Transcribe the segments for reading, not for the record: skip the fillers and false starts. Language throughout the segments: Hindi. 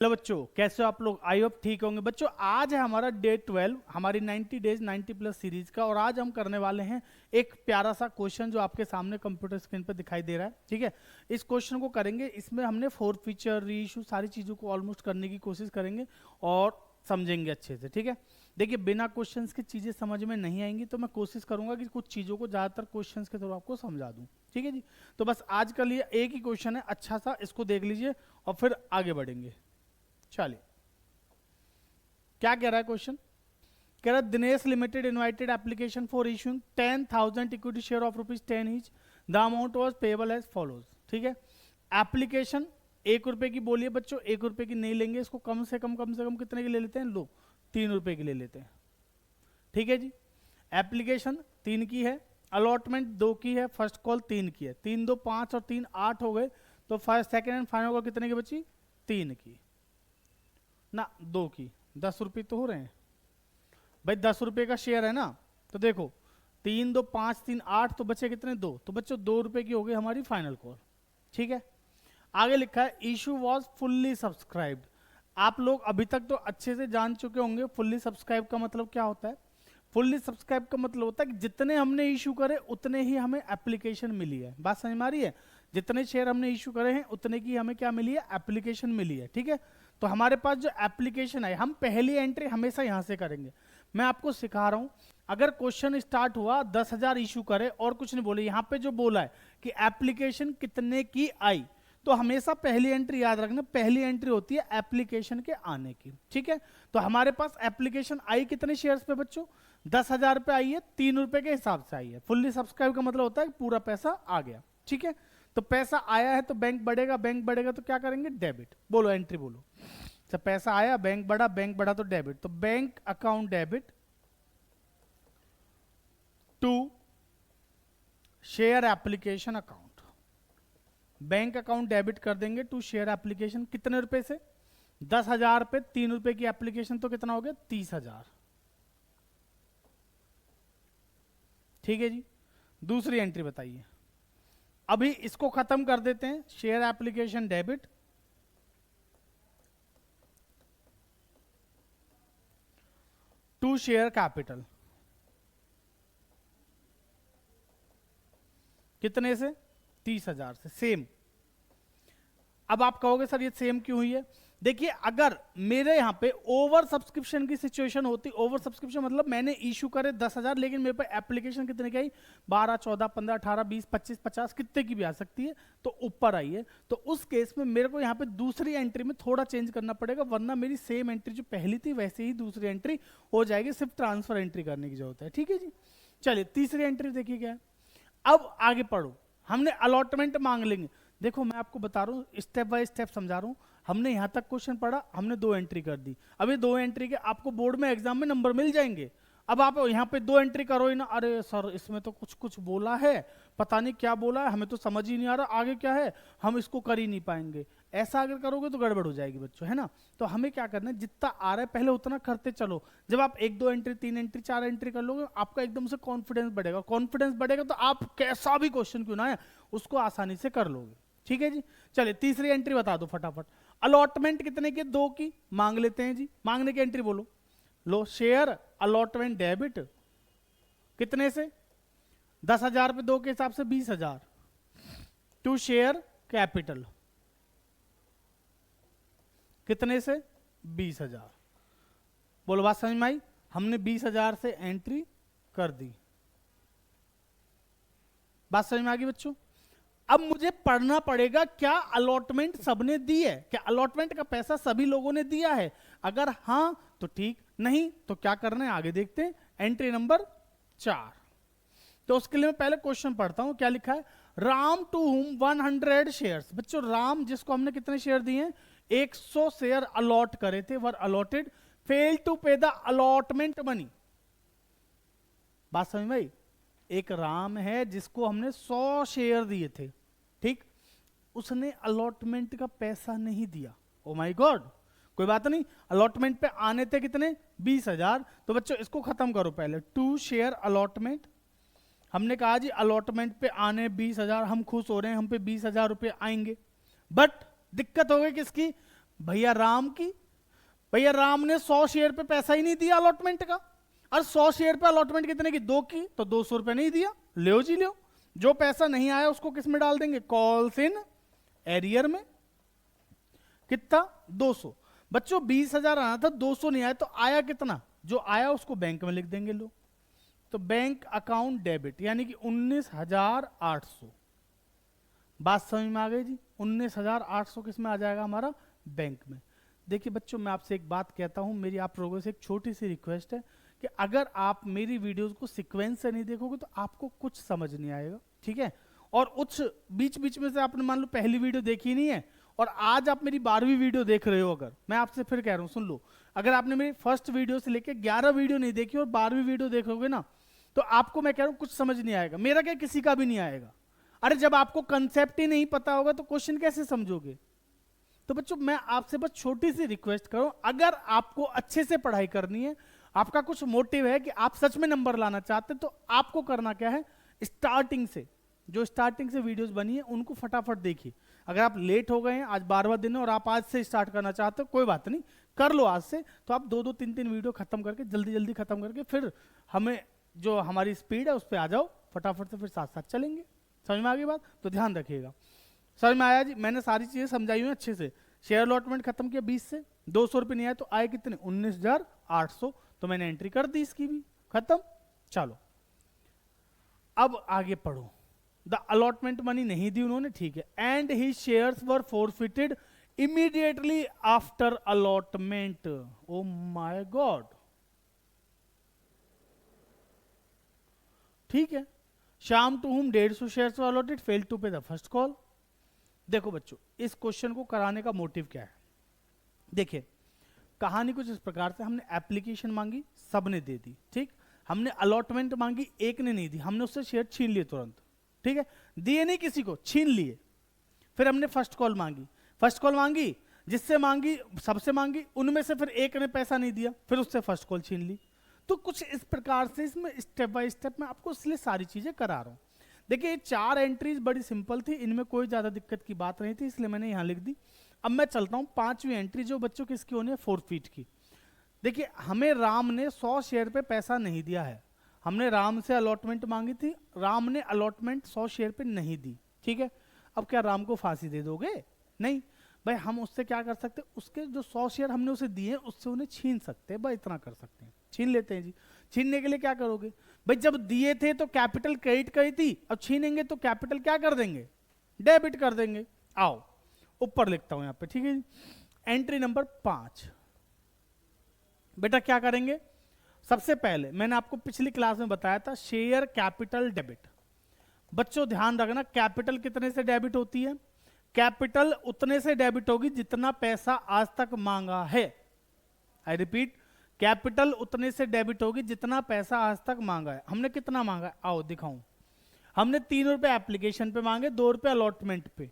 हेलो बच्चों, कैसे हो आप लोग? आई होप ठीक होंगे। बच्चों आज है हमारा डे 12 हमारी 90 डेज 90 प्लस सीरीज का, और आज हम करने वाले हैं एक प्यारा सा क्वेश्चन जो आपके सामने कंप्यूटर स्क्रीन पर दिखाई दे रहा है। ठीक है, इस क्वेश्चन को करेंगे। इसमें हमने फोर फीचर री इशू सारी चीज़ों को ऑलमोस्ट करने की कोशिश करेंगे और समझेंगे अच्छे से। ठीक है, देखिए बिना क्वेश्चंस की चीज़ें समझ में नहीं आएंगी, तो मैं कोशिश करूंगा कि कुछ चीज़ों को ज़्यादातर क्वेश्चंस के थ्रू आपको समझा दूं। ठीक है जी, तो बस आज का लिए एक ही क्वेश्चन है अच्छा सा, इसको देख लीजिए और फिर आगे बढ़ेंगे। चलिए, क्या कह रहा है क्वेश्चन? कह रहा है Dinesh limited invited application for issuing 10,000 equity share of ₹10 each. The amount was payable as follows. ठीक है, एप्लीकेशन 1 रुपए की बोलिए बच्चों, 1 रुपए की नहीं लेंगे इसको, कम से कम कितने की ले लेते हैं? लो 3 रुपए की ले लेते हैं। ठीक है जी, एप्लीकेशन 3 की है, अलॉटमेंट 2 की है, फर्स्ट कॉल 3 की है। 3 2 5 और 3 8 हो गए, तो first second and final call कितने की बची? 3 की ना 2 की। 10 रुपये तो हो रहे हैं भाई, 10 रुपये का शेयर है ना। तो देखो 3 2 5 3 8, तो बचे कितने? 2। तो बच्चों 2 रुपये की हो गई हमारी फाइनल कॉल। ठीक है, आगे लिखा है इशू वॉज फुल्ली सब्सक्राइब्ड। आप लोग अभी तक तो अच्छे से जान चुके होंगे फुल्ली सब्सक्राइब का मतलब क्या होता है। फुल्ली सब्सक्राइब का मतलब होता है कि जितने हमने इशू करे उतने ही हमें एप्लीकेशन मिली है। बात समझ में आ रही है? जितने शेयर हमने इशू करे हैं उतने की हमें क्या मिली है? एप्लीकेशन मिली है। ठीक है, तो हमारे पास जो एप्लीकेशन है, हम पहली एंट्री हमेशा यहां से करेंगे। मैं आपको सिखा रहा हूं, अगर क्वेश्चन स्टार्ट हुआ 10,000 इशू करे और कुछ नहीं बोले, यहां पे जो बोला है कि एप्लीकेशन कितने की आई, तो हमेशा पहली एंट्री याद रखना, पहली एंट्री होती है एप्लीकेशन के आने की। ठीक है, तो हमारे पास एप्लीकेशन आई कितने शेयर्स पे बच्चों? 10,000 पे आई है, 3 रुपए के हिसाब से आई है। फुल्ली सब्सक्राइब का मतलब होता है कि पूरा पैसा आ गया। ठीक है, तो पैसा आया है तो बैंक बढ़ेगा, बैंक बढ़ेगा तो क्या करेंगे? डेबिट। बोलो एंट्री बोलो। जब पैसा आया, बैंक बढ़ा तो डेबिट। तो bank account debit to share application account. Bank account debit कर देंगे टू शेयर एप्लीकेशन। कितने रुपए से? 10,000 पे 3 रुपए की एप्लीकेशन, तो कितना हो गया? 30,000। ठीक है जी, दूसरी एंट्री बताइए। अभी इसको खत्म कर देते हैं, share application debit to share capital. कितने से? 30,000 से। सेम। अब आप कहोगे सर ये सेम क्यों हुई है? देखिए, अगर मेरे यहां पे ओवर सब्सक्रिप्शन की सिचुएशन होती, ओवर सब्सक्रिप्शन मतलब मैंने इशू करे 10,000 लेकिन मेरे पे एप्लीकेशन कितने की आई? 12 14 15 18 20 25 50 कितने की भी आ सकती है, तो ऊपर आई है। तो उस केस में मेरे को यहाँ पे दूसरी एंट्री में थोड़ा चेंज करना पड़ेगा, वरना मेरी सेम एंट्री जो पहली थी वैसे ही दूसरी एंट्री हो जाएगी, सिर्फ ट्रांसफर एंट्री करने की जरूरत है। ठीक है जी, चलिए तीसरी एंट्री देखिए क्या है। अब आगे पढ़ो, हमने अलॉटमेंट मांग लेंगे। देखो मैं आपको बता रहा हूँ, स्टेप बाय स्टेप समझा रहा हूँ। हमने यहाँ तक क्वेश्चन पढ़ा, हमने 2 एंट्री कर दी। अभी 2 एंट्री के आपको बोर्ड में एग्जाम में नंबर मिल जाएंगे। अब आप यहाँ पे 2 एंट्री करो ही ना, अरे सर इसमें तो कुछ कुछ बोला है, पता नहीं क्या बोला है, हमें तो समझ ही नहीं आ रहा आगे क्या है, हम इसको कर ही नहीं पाएंगे। ऐसा अगर करोगे तो गड़बड़ हो जाएगी बच्चों, है ना। तो हमें क्या करना है, जितना आ रहा है पहले उतना करते चलो। जब आप 1 2 एंट्री 3 एंट्री 4 एंट्री कर लोगे, आपका एकदम से कॉन्फिडेंस बढ़ेगा। कॉन्फिडेंस बढ़ेगा तो आप कैसा भी क्वेश्चन क्यों ना है उसको आसानी से कर लोगे। ठीक है जी, चलिए तीसरी एंट्री बता दो फटाफट। अलॉटमेंट कितने की? 2 की। मांग लेते हैं जी, मांगने की एंट्री बोलो। लो शेयर अलॉटमेंट डेबिट कितने से? 10,000 पे 2 के हिसाब से 20,000 टू शेयर कैपिटल कितने से? 20,000। बोलो बात समझ में आई? हमने 20,000 से एंट्री कर दी। बात समझ में आ गई बच्चों? अब मुझे पढ़ना पड़ेगा क्या अलॉटमेंट सबने दी है, क्या अलॉटमेंट का पैसा सभी लोगों ने दिया है। अगर हां तो ठीक, नहीं तो क्या करना है आगे देखते हैं। Entry number 4। तो उसके लिए मैं पहले क्वेश्चन पढ़ता हूं, क्या लिखा है। Ram to whom 100 shares. बच्चों राम जिसको हमने कितने शेयर दिए हैं? 100 शेयर अलॉट करे थे, वर allotted, fail to pay the allotment money. बात समझ में आई? एक राम है जिसको हमने 100 शेयर दिए थे, ठीक, उसने अलॉटमेंट का पैसा नहीं दिया। ओ माय गॉड, कोई बात नहीं, अलॉटमेंट पे आने थे कितने? 20,000। तो बच्चों इसको खत्म करो पहले, टू शेयर अलॉटमेंट। हमने कहा जी अलॉटमेंट पे आने 20,000, हम खुश हो रहे हैं, हम पे 20,000 रुपए आएंगे। बट दिक्कत हो गई किसकी? भैया राम की, भैया राम ने 100 शेयर पे पैसा ही नहीं दिया अलॉटमेंट का। और 100 शेयर पे अलॉटमेंट कितने की, 2 की, तो 200 रुपए नहीं दिया, लो जी लो। जो पैसा नहीं आया उसको किस में डाल देंगे, कॉल्स इन एरियर में। कितना, 200। बच्चों 20,000 आना था, 200 नहीं आया, तो आया कितना, जो आया उसको बैंक में लिख देंगे। लो, तो बैंक अकाउंट डेबिट, यानी कि 19,800। बात समझ में आ गई जी, 19,800 किस में आ जाएगा, हमारा बैंक में। देखिए बच्चों, मैं आपसे एक बात कहता हूं, मेरी आप लोगों से एक छोटी सी रिक्वेस्ट है कि अगर आप मेरी वीडियोस को सीक्वेंस से नहीं देखोगे तो आपको कुछ समझ नहीं आएगा, ठीक है। और उस बीच बीच में से आपने मान लो पहली वीडियो देखी नहीं है और आज आप मेरी 12वीं वीडियो देख रहे हो, अगर मैं आपसे फिर कह रहा हूं सुन लो, अगर आपने मेरी फर्स्ट वीडियो से लेकर 11 वीडियो नहीं देखी और 12वीं वीडियो देखोगे ना, तो आपको मैं कह रहा हूं कुछ समझ नहीं आएगा, मेरा क्या किसी का भी नहीं आएगा। अरे जब आपको कंसेप्ट ही नहीं पता होगा तो क्वेश्चन कैसे समझोगे। तो बच्चों मैं आपसे बस छोटी सी रिक्वेस्ट करूं, अगर आपको अच्छे से पढ़ाई करनी है, आपका कुछ मोटिव है कि आप सच में नंबर लाना चाहते हैं, तो आपको करना क्या है, स्टार्टिंग से जो स्टार्टिंग से वीडियोस बनी है उनको फटाफट देखिए। अगर आप लेट हो गए हैं, आज 12वां दिन है और आप आज से स्टार्ट करना चाहते हो, कोई बात नहीं, कर लो आज से। तो आप 2-2 3-3 वीडियो खत्म करके जल्दी जल्दी खत्म करके फिर हमें जो हमारी स्पीड है उस पर आ जाओ, फटाफट से फिर साथ साथ चलेंगे। समझ में आ गई बात, तो ध्यान रखिएगा। समझ में आया जी, मैंने सारी चीजें समझाई हुई अच्छे से। शेयर अलॉटमेंट खत्म किया 20 से, 200 रुपये नहीं आए तो आए कितने, 19,800, तो मैंने एंट्री कर दी इसकी भी, खत्म। चलो अब आगे पढ़ो। द अलॉटमेंट मनी नहीं दी उन्होंने, ठीक है, and he shares were forfeited immediately after allotment. Oh my god, ठीक है। Shyam to whom 150 shares were allotted failed to pay the first call. देखो बच्चों, इस क्वेश्चन को कराने का मोटिव क्या है, देखिए कहानी कुछ इस प्रकार से, हमने एप्लीकेशन मांगी, सबने दे दी, ठीक। हमने अलॉटमेंट मांगी, एक ने नहीं दी, हमने उससे शेयर छीन लिए तुरंत, ठीक है, दिए नहीं किसी को, छीन लिए। फिर हमने फर्स्ट कॉल मांगी, फर्स्ट कॉल मांगी, जिससे मांगी सबसे मांगी, उनमें से फिर एक ने पैसा नहीं दिया, फिर उससे फर्स्ट कॉल छीन ली। तो कुछ इस प्रकार से इसमें स्टेप बाय स्टेप मैं आपको इसलिए सारी चीजें करा रहा हूं। देखिए 4 एंट्रीज बड़ी सिंपल थी, इनमें कोई ज्यादा दिक्कत की बात नहीं थी, इसलिए मैंने यहां लिख दी। अब मैं चलता हूं 5वीं एंट्री, जो बच्चों की इसकी होनी है फोरफीट की। देखिए हमें राम ने 100 शेयर पे पैसा नहीं दिया है, हमने राम से अलॉटमेंट मांगी थी, राम ने अलॉटमेंट 100 शेयर पे नहीं दी, ठीक है। अब क्या राम को फांसी दे दोगे, नहीं भाई, हम उससे क्या कर सकते, उसके जो 100 शेयर हमने उसे दिए उससे उन्हें छीन सकते हैं, भाई इतना कर सकते हैं, छीन लेते हैं जी। छीनने के लिए क्या करोगे भाई, जब दिए थे तो कैपिटल क्रेडिट करी थी, अब छीनेंगे तो कैपिटल क्या कर देंगे, डेबिट कर देंगे। आओ ऊपर लिखता हूं यहां पे, ठीक है जी। एंट्री नंबर 5, बेटा क्या करेंगे, सबसे पहले मैंने आपको पिछली क्लास में बताया था शेयर कैपिटल डेबिट। बच्चों ध्यान रखना, कैपिटल कितने से डेबिट होती है, कैपिटल उतने से डेबिट होगी जितना पैसा आज तक मांगा है। आई रिपीट, कैपिटल उतने से डेबिट होगी जितना पैसा आज तक मांगा है। हमने कितना मांगा है, आओ दिखाऊं। हमने 3 रुपए एप्लीकेशन पे मांगे, 2 रुपए अलॉटमेंट पे,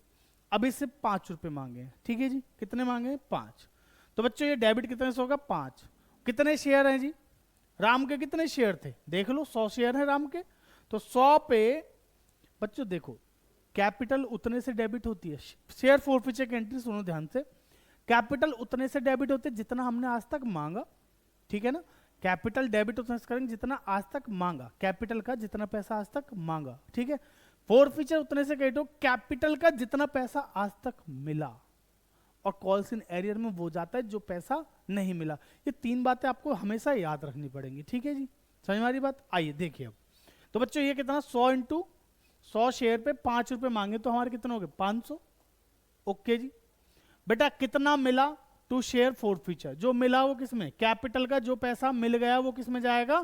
अभी सिर्फ 5 रुपए मांगे हैं, ठीक है जी। कितने मांगे हैं, 5। तो बच्चों ये डेबिट कितने से होगा, 5। कितने शेयर हैं जी, राम के कितने शेयर थे, देख लो, 100 शेयर है राम के, तो 100 पे बच्चों देखो कैपिटल उतने से डेबिट होती है, शेयर फोरफीचर की एंट्री सुनो ध्यान से, कैपिटल उतने से डेबिट होते जितना हमने आज तक मांगा, ठीक है ना। कैपिटल डेबिट उतना से करेंगे जितना आज तक मांगा, कैपिटल का जितना पैसा आज तक मांगा, ठीक है। फोरफीचर उतने से क्रेडिट हो कैपिटल का जितना पैसा आज तक मिला, और कॉल्स इन एरियर में वो जाता है जो पैसा नहीं मिला। ये 3 बातें आपको हमेशा याद रखनी पड़ेंगी, ठीक है जी। समझ में आ रही बात, आइए देखिए अब। तो बच्चों ये कितना, 100 इंटू 100 शेयर पे 5 रुपए मांगे तो हमारे कितने हो गए, 500, ओके जी। बेटा कितना मिला, टू शेयर फोरफीचर, जो मिला वो किसमें, कैपिटल का जो पैसा मिल गया वो किसमें जाएगा,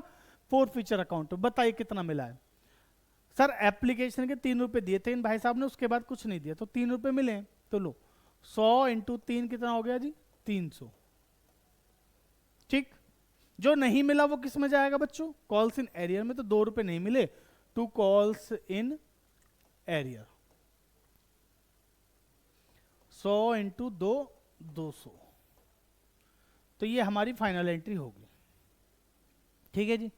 फोरफीचर अकाउंट। बताइए कितना मिला है, सर एप्लीकेशन के 3 रुपए दिए थे इन भाई साहब ने, उसके बाद कुछ नहीं दिया, तो 3 रुपए मिले, तो लो 100 इंटू 3 कितना हो गया जी, 300, ठीक। जो नहीं मिला वो किस में जाएगा बच्चों, कॉल्स इन एरियर में, तो 2 रुपए नहीं मिले, to calls in arrear, 100 into 2 200, तो ये हमारी फाइनल एंट्री होगी, ठीक है जी।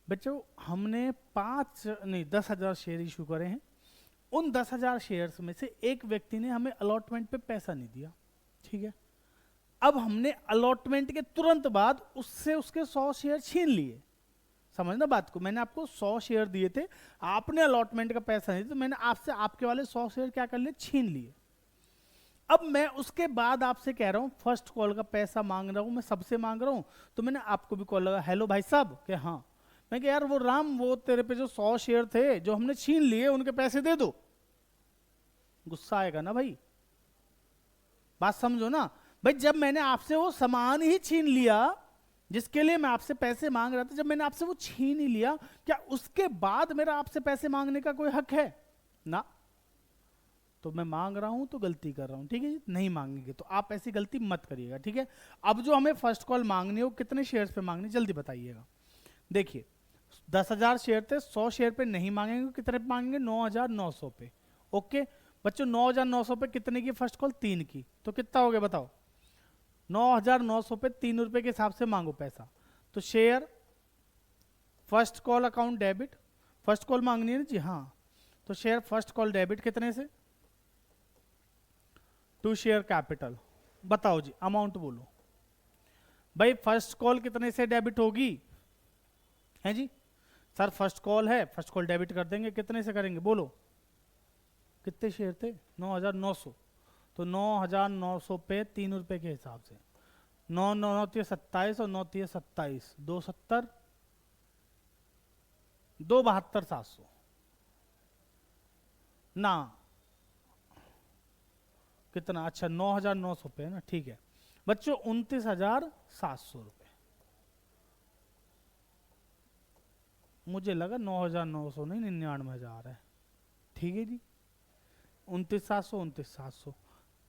बच्चों हमने 10,000 शेयर इशू करे हैं, उन 10,000 शेयर्स में से एक व्यक्ति ने हमें अलॉटमेंट पे पैसा नहीं दिया, ठीक है। अब हमने अलॉटमेंट के तुरंत बाद उससे उसके 100 शेयर छीन लिए। समझना बात को, मैंने आपको 100 शेयर दिए थे, आपने अलॉटमेंट का पैसा नहीं, तो मैंने आपसे आपके वाले 100 शेयर क्या कर लिए, छीन लिए। अब मैं उसके बाद आपसे कह रहा हूं फर्स्ट कॉल का पैसा मांग रहा हूं, मैं सबसे मांग रहा हूं, तो मैंने आपको भी कॉल लगा, हेलो भाई साहब, कि हाँ। मैं कह यार वो राम, वो तेरे पे जो 100 शेयर थे जो हमने छीन लिए, उनके पैसे दे दो। गुस्सा आएगा ना भाई, बात समझो ना भाई। जब मैंने आपसे वो सामान ही छीन लिया जिसके लिए मैं आपसे पैसे मांग रहा था, जब मैंने आपसे वो छीन ही लिया, क्या उसके बाद मेरा आपसे पैसे मांगने का कोई हक है ना? तो मैं मांग रहा हूं तो गलती कर रहा हूं, ठीक है जी। नहीं मांगेंगे तो आप ऐसी गलती मत करिएगा, ठीक है। अब जो हमें फर्स्ट कॉल मांगनी हो, कितने शेयर्स पे मांगनी, जल्दी बताइएगा। देखिए 10,000 शेयर थे, 100 शेयर पे नहीं मांगेंगे, कितने पे मांगेंगे, 9,900 पे। ओके बच्चों, 9,900 पे कितने की फर्स्ट कॉल, 3 की, तो कितना हो गया बताओ, 9,900 पे 3 रुपए के हिसाब से मांगो पैसा। तो share first call account debit, first call मांगनी है ना जी, हाँ। तो शेयर फर्स्ट कॉल डेबिट कितने से, टू शेयर कैपिटल। बताओ जी अमाउंट बोलो भाई, फर्स्ट कॉल कितने से डेबिट होगी, है जी सर? फर्स्ट कॉल है, फर्स्ट कॉल डेबिट कर देंगे, कितने से करेंगे बोलो, कितने शेयर थे, 9,900। तो 9,900 पे 3 रुपए के हिसाब से, 9,9,27 और 9,27, 270, 2,72,700 ना, कितना, अच्छा 9,900 पे है ना, ठीक है बच्चों, 29,700 रुपए। मुझे लगा 9,900 नहीं, 99,000 है, ठीक है जी। 29,700, 29,700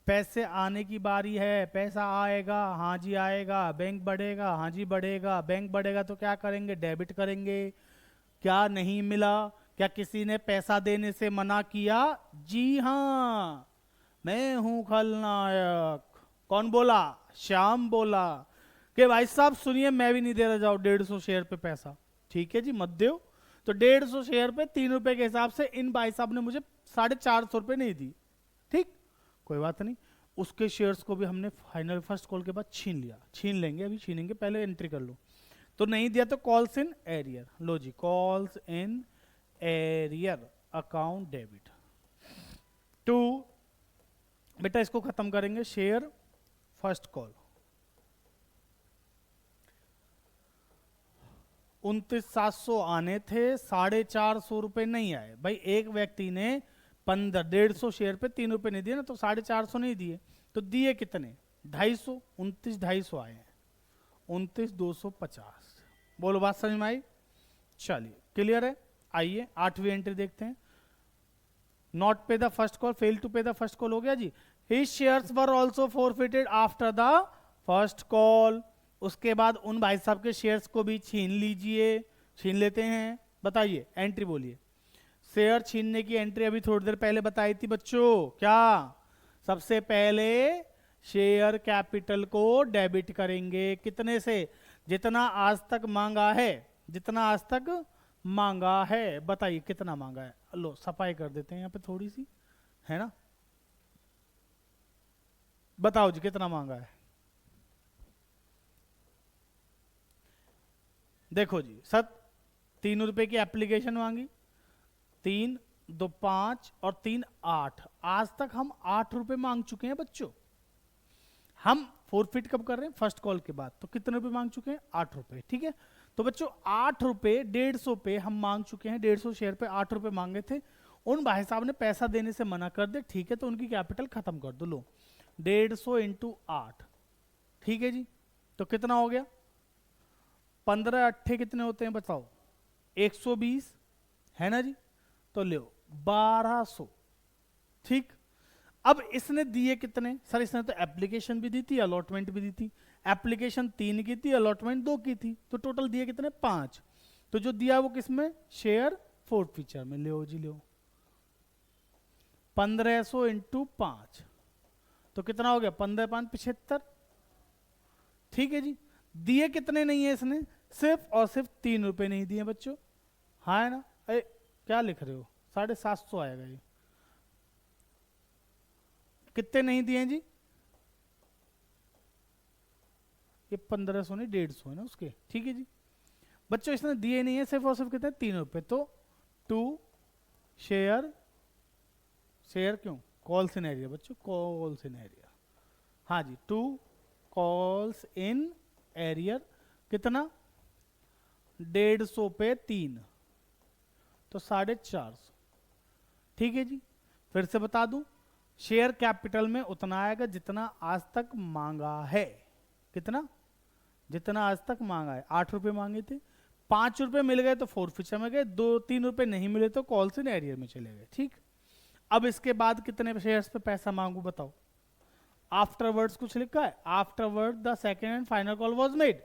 पैसे आने की बारी है, पैसा आएगा, हाँ जी आएगा। बैंक बढ़ेगा, हाँ जी बढ़ेगा। बैंक बढ़ेगा तो क्या करेंगे, डेबिट करेंगे। क्या नहीं मिला, क्या किसी ने पैसा देने से मना किया? जी हाँ, मैं हूं खलनायक। कौन बोला, श्याम बोला कि भाई साहब सुनिए, मैं भी नहीं दे रहा, जाओ 150 शेयर पे पैसा, ठीक है जी मत दो। तो 150 शेयर पे 3 रुपए के हिसाब से इन भाई साहब ने मुझे 450 रुपए नहीं दी, ठीक, कोई बात नहीं। उसके शेयर्स को भी हमने फाइनल फर्स्ट कॉल के बाद छीन लिया, छीन लेंगे, अभी छीनेंगे, पहले एंट्री कर लो। तो नहीं दिया तो कॉल्स इन एरियर, लो जी calls in arrear account debit to, बेटा इसको खत्म करेंगे, शेयर फर्स्ट कॉल 29,700 आने थे, 450 रुपए नहीं आए भाई। एक व्यक्ति ने 150 शेयर पे 3 रुपए नहीं दिए ना, तो 450 नहीं दिए, तो दिए कितने, 250, 29,250 आए हैं, 29,250। बोलो बात समझ में आई? चलिए क्लियर है। आइए 8वीं एंट्री देखते हैं। Not pay the first call, fail to pay the first call हो गया जी। His shares were also forfeited after the first call. उसके बाद उन भाई साहब के शेयर्स को भी छीन लीजिए, छीन लेते हैं। बताइए एंट्री बोलिए। शेयर छीनने की एंट्री अभी थोड़ी देर पहले बताई थी बच्चों, क्या? सबसे पहले शेयर कैपिटल को डेबिट करेंगे, कितने से, जितना आज तक मांगा है, जितना आज तक मांगा है। बताइए कितना मांगा है, लो सफाई कर देते हैं यहाँ पे थोड़ी सी, है ना। बताओ जी कितना मांगा है। देखो जी सर, 3 रुपए की एप्लीकेशन मांगी, 3 2 5 और 3 8, आज तक हम 8 रुपए मांग चुके हैं बच्चों। हम फोरफिट कब कर रहे हैं, फर्स्ट कॉल के बाद। तो कितने रुपए मांग चुके हैं, 8 रुपए, ठीक है। तो बच्चों 8 रुपए 150 पे हम मांग चुके हैं, 150 शेयर पे 8 रुपए मांगे थे। उन भाई साहब ने पैसा देने से मना कर दे, ठीक है, तो उनकी कैपिटल खत्म कर दो। लो 150 इंटू 8, ठीक है जी। तो कितना हो गया, 15 अट्ठे कितने होते हैं बताओ, 120 है ना जी। तो लो 1200, ठीक। अब इसने दिए कितने सर, इसने तो एप्लीकेशन भी दी थी, अलॉटमेंट भी दी थी। एप्लीकेशन 3 की थी, अलॉटमेंट 2 की थी, तो टोटल दिए कितने, 5। तो जो दिया वो किसमें, शेयर फोर्थ फीचर में। लो जी लो 1500 इंटू 5, तो कितना हो गया, 15 5 75, ठीक है जी। दिए कितने नहीं है इसने, सिर्फ और सिर्फ 3 रुपए नहीं दिए बच्चों, हाँ है ना। अरे क्या लिख रहे हो, 750 आएगा ये, कितने नहीं दिए जी, ये 1500 नहीं 150 है ना उसके, ठीक है जी। बच्चों इसने दिए नहीं है सिर्फ और सिर्फ कितने 3 रुपए, तो टू शेयर, शेयर क्यों, कॉल्स इन एरिया बच्चों, कॉल्स इन एरिया, हाँ जी, टू कॉल्स इन एरियर कितना 150 पे 3, तो 450, ठीक है जी। फिर से बता दूं, शेयर कैपिटल में उतना आएगा जितना आज तक मांगा है, कितना, जितना आज तक मांगा है। 8 रुपए मांगे थे, 5 रुपए मिल गए तो फोरफिचर में गए, 2-3 रुपए नहीं मिले तो कॉल्स इन एरियर में चले गए, ठीक। अब इसके बाद कितने शेयर्स पे पैसा मांगू बताओ। आफ्टरवर्ड्स कुछ लिखा है, afterward the second and final call was made,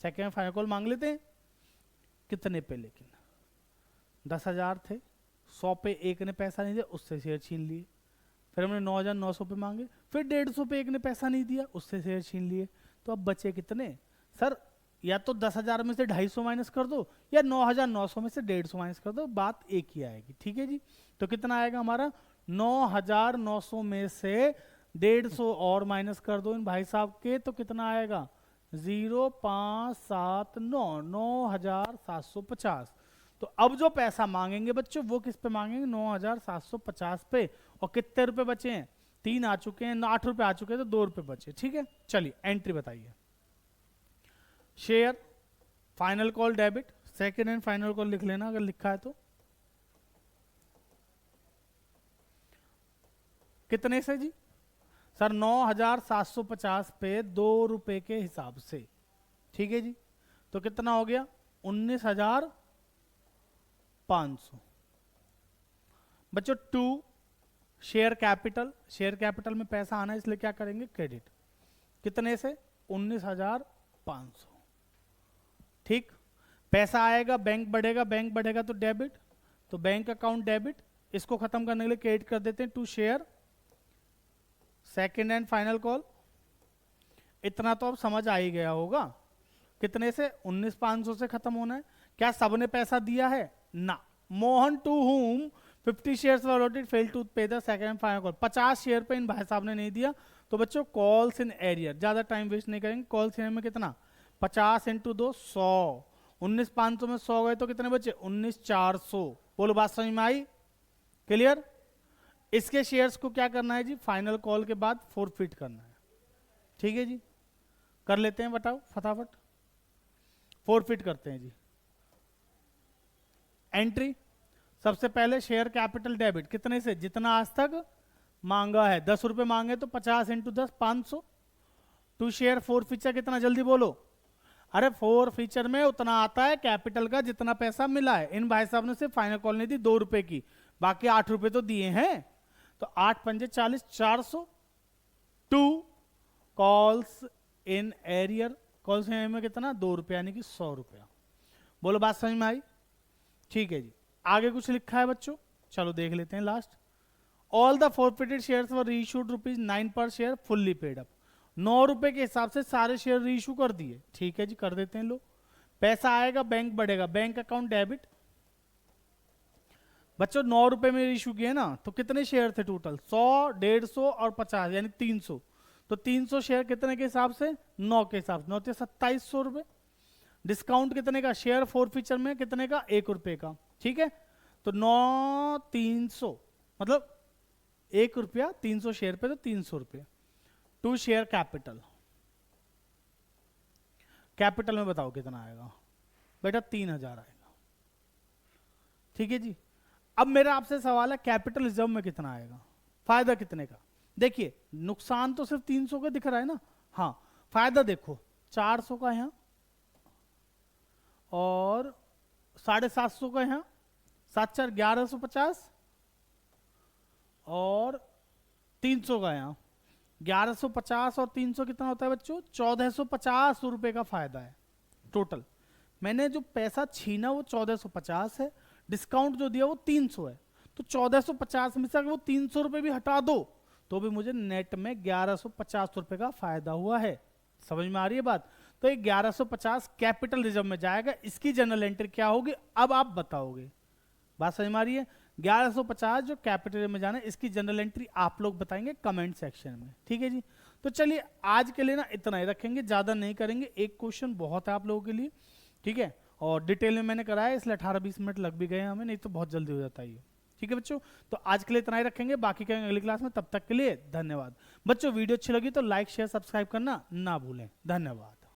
second and final call मांग लेते हैं कितने पे, लेकिन 10,000 थे, 100 पे एक ने पैसा नहीं दिया उससे शेयर छीन लिए, फिर हमने 9,900 पे मांगे, फिर 150 पे एक ने पैसा नहीं दिया उससे शेयर छीन लिए, तो अब बचे कितने सर, या तो 10,000 में से 250 माइनस कर दो या 9,900 में से 150 माइनस कर दो, बात एक ही आएगी, ठीक है जी। तो कितना आएगा हमारा 9,900 में से 150 और माइनस कर दो इन भाई साहब के, तो कितना आएगा 0,579, 9,750। तो अब जो पैसा मांगेंगे बच्चों वो किस पे मांगेंगे 9,750 पे, और कितने रुपए बचे हैं 3 आ चुके हैं, 8 रुपए आ चुके हैं, तो 2 रुपए बचे, ठीक है। चलिए एंट्री बताइए, share final call debit, second and final call लिख लेना अगर लिखा है तो, कितने से जी सर 9,750 पे 2 रुपए के हिसाब से, ठीक है जी। तो कितना हो गया 19,500। बच्चों to share capital, share capital में पैसा आना है इसलिए क्या करेंगे क्रेडिट, कितने से 19,500, ठीक। पैसा आएगा बैंक बढ़ेगा, बैंक बढ़ेगा तो डेबिट, तो बैंक अकाउंट डेबिट, इसको खत्म करने के लिए क्रेडिट कर देते हैं to share second and final call. इतना तो अब समझ आ ही गया होगा, कितने से 19,500 से खत्म होना है। क्या सबने पैसा दिया है ना, Mohan to whom 50 shares were allotted fail to pay the second and final call, 50 share पे इन भाई साहब ने नहीं दिया, तो बच्चों कॉल्स इन एरियर, ज्यादा टाइम वेस्ट नहीं करेंगे, कॉल्स इन में कितना 50 इंटू 2 100, 19,500 में 100 गए तो कितने बचे 19,400, बोलो बात समझ में आई, क्लियर। इसके शेयर्स को क्या करना है जी फाइनल कॉल के बाद फोरफिट करना है, ठीक है जी। कर लेते हैं, बताओ फटाफट, फोरफिट करते हैं जी। एंट्री सबसे पहले शेयर कैपिटल डेबिट, कितने से जितना आज तक मांगा है, 10 रुपए मांगे तो 50 इंटू 10 500, टू शेयर फोरफिचर कितना जल्दी बोलो, अरे फोरफिचर में उतना आता है कैपिटल का जितना पैसा मिला है, इन भाई साहब ने सिर्फ फाइनल कॉल नहीं दी 2 रुपए की, बाकी 8 रुपए तो दिए हैं, तो 8 पंजे 40, 400, to calls in arrear, calls in arrear में कितना 2 रुपया यानी कि 100 रुपया, बोलो बात समझ में आई, ठीक है जी। आगे कुछ लिखा है बच्चों, चलो देख लेते हैं last, all the forfeited shares were reissued ₹9 पर शेयर फुल्ली पेड अप, 9 रुपए के हिसाब से सारे शेयर रीइश्यू कर दिए, ठीक है जी कर देते हैं। लो पैसा आएगा बैंक बढ़ेगा, बैंक अकाउंट डेबिट, बच्चों 9 रुपए में इशू किए ना, तो कितने शेयर थे टोटल 100, 150 और 50 यानी 300, तो 300 शेयर कितने के हिसाब से 9 के हिसाब से, 9 थे 2700 रुपए, डिस्काउंट कितने का शेयर फोरफिचर में कितने का 1 रुपए का, ठीक है। तो 9 300 मतलब 1 रुपया 300 शेयर पे तो 300 रुपये, टू शेयर कैपिटल, कैपिटल में बताओ कितना आएगा बेटा 3,000 आएगा, ठीक है जी। अब मेरा आपसे सवाल है कैपिटल रिजर्व में कितना आएगा, फायदा कितने का, देखिए नुकसान तो सिर्फ 300 का दिख रहा है ना, हाँ फायदा देखो 400 का यहां और 750 का यहां, 7 4 1150 और 300 का यहां, 1150 और 300 कितना होता है बच्चों 1450 रुपए का फायदा है टोटल। मैंने जो पैसा छीना वो 1450 है, डिस्काउंट जो दिया वो 300 है, तो 1450 में से अगर वो 300 रुपए भी हटा दो तो भी मुझे नेट में 1150 रुपए का फायदा हुआ है, समझ में आ रही है बात। तो ये 1150 कैपिटल रिजर्व में जाएगा, इसकी जनरल एंट्री क्या होगी अब आप बताओगे, बात समझ में आ रही है। 1150 जो कैपिटल में जाना है इसकी जनरल एंट्री आप लोग बताएंगे कमेंट सेक्शन में, ठीक है जी। तो चलिए आज के लिए ना इतना ही रखेंगे, ज़्यादा नहीं करेंगे, एक क्वेश्चन बहुत है आप लोगों के लिए, ठीक है। और डिटेल में मैंने कराया इसलिए 18-20 मिनट लग भी गए हमें, नहीं तो बहुत जल्दी हो जाता है ये, ठीक है बच्चों। तो आज के लिए इतना ही रखेंगे, बाकी करेंगे अगली क्लास में, तब तक के लिए धन्यवाद। बच्चों वीडियो अच्छी लगी तो लाइक शेयर सब्सक्राइब करना ना भूलें, धन्यवाद।